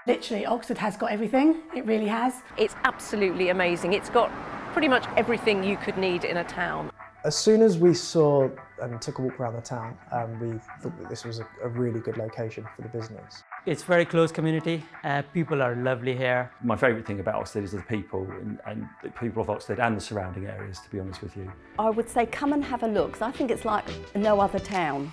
Literally, Oxted has got everything, it really has. It's absolutely amazing. It's got pretty much everything you could need in a town. As soon as we saw and took a walk around the town, we thought that this was a really good location for the business. It's very close community. People are lovely here. My favourite thing about Oxted is the people and the people of Oxted and the surrounding areas, to be honest with you. I would say come and have a look, 'cause I think it's like no other town.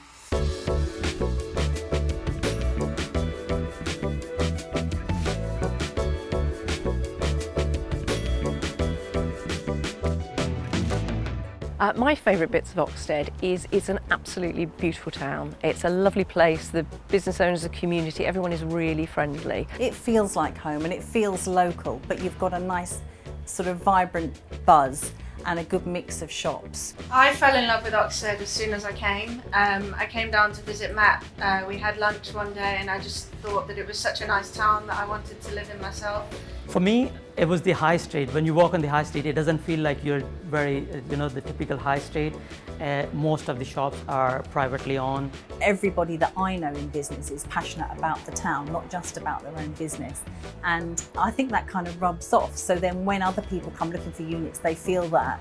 My favourite bits of Oxted is it's an absolutely beautiful town. It's a lovely place, the business owners, the community, everyone is really friendly. It feels like home and it feels local, but you've got a nice sort of vibrant buzz and a good mix of shops. I fell in love with Oxted as soon as I came. I came down to visit Matt. We had lunch one day and I just thought that it was such a nice town that I wanted to live in myself. For me, it was the high street. When you walk on the high street, it doesn't feel like you're very, the typical high street. Most of the shops are privately owned. Everybody that I know in business is passionate about the town, not just about their own business. And I think that kind of rubs off. So then when other people come looking for units, they feel that.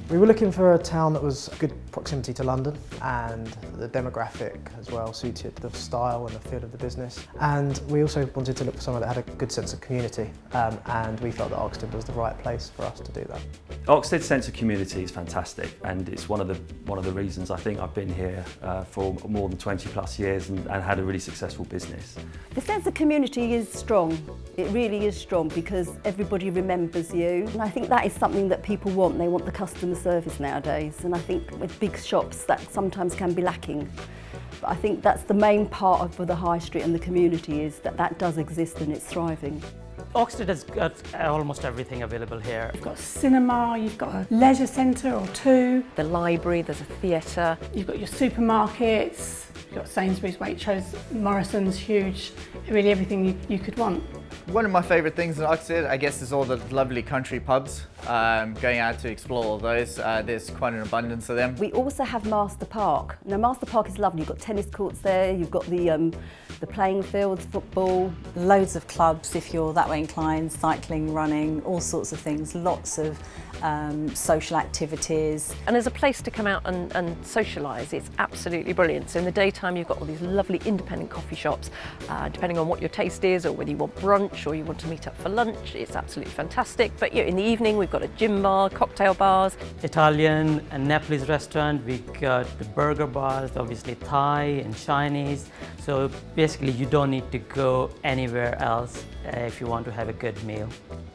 We were looking for a town that was good proximity to London, and the demographic as well suited the style and the feel of the business. And we also wanted to look for somewhere that had a good sense of community, and we felt that Oxted was the right place for us to do that. Oxted's sense of community is fantastic, and it's one of the reasons I think I've been here for more than 20 plus years and had a really successful business. The sense of community is strong. It really is strong because everybody remembers you. And I think that is something that people want. They want the customer service nowadays, and I think with big shops that sometimes can be lacking. But I think that's the main part of the high street and the community is that does exist and it's thriving. Oxted has got almost everything available here. You've got a cinema, you've got a leisure centre or two. The library, there's a theatre. You've got your supermarkets, you've got Sainsbury's, Waitrose, Morrison's, huge, really everything you could want. One of my favourite things in Oxted, I guess, is all the lovely country pubs. Going out to explore all those, there's quite an abundance of them. We also have Master Park. Now Master Park is lovely, you've got tennis courts there, you've got the playing fields, football. Loads of clubs if you're that way inclined, cycling, running, all sorts of things, lots of social activities. And as a place to come out and socialise, it's absolutely brilliant. So in the daytime you've got all these lovely independent coffee shops, depending on what your taste is or whether you want brunch or you want to meet up for lunch, it's absolutely fantastic. But in the evening we've got a gym bar, cocktail bars. Italian and Nepalese restaurant, we got the burger bars, obviously Thai and Chinese. So basically you don't need to go anywhere else if you want to have a good meal.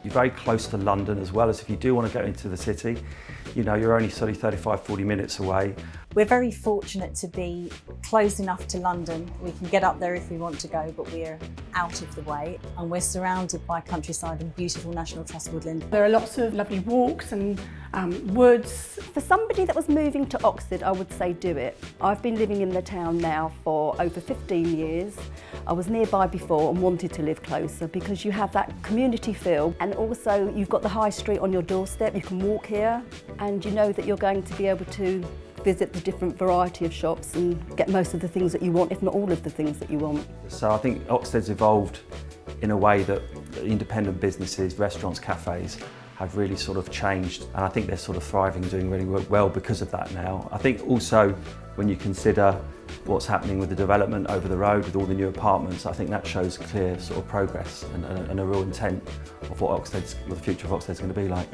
You're very close to London as well, as if you do want to go into the city, you're only sort of 35-40 minutes away. We're very fortunate to be close enough to London. We can get up there if we want to go, but we're out of the way. And we're surrounded by countryside and beautiful National Trust woodland. There are lots of lovely walks and woods. For somebody that was moving to Oxted, I would say do it. I've been living in the town now for over 15 years. I was nearby before and wanted to live closer because you have that community feel, and also you've got the high street on your doorstep. You can walk here and you know that you're going to be able to visit the different variety of shops and get most of the things that you want, if not all of the things that you want. So I think Oxted's evolved in a way that independent businesses, restaurants, cafes have really sort of changed, and I think they're sort of thriving, doing really well because of that now. I think also when you consider what's happening with the development over the road with all the new apartments, I think that shows clear sort of progress and a real intent of what the future of Oxted's going to be like.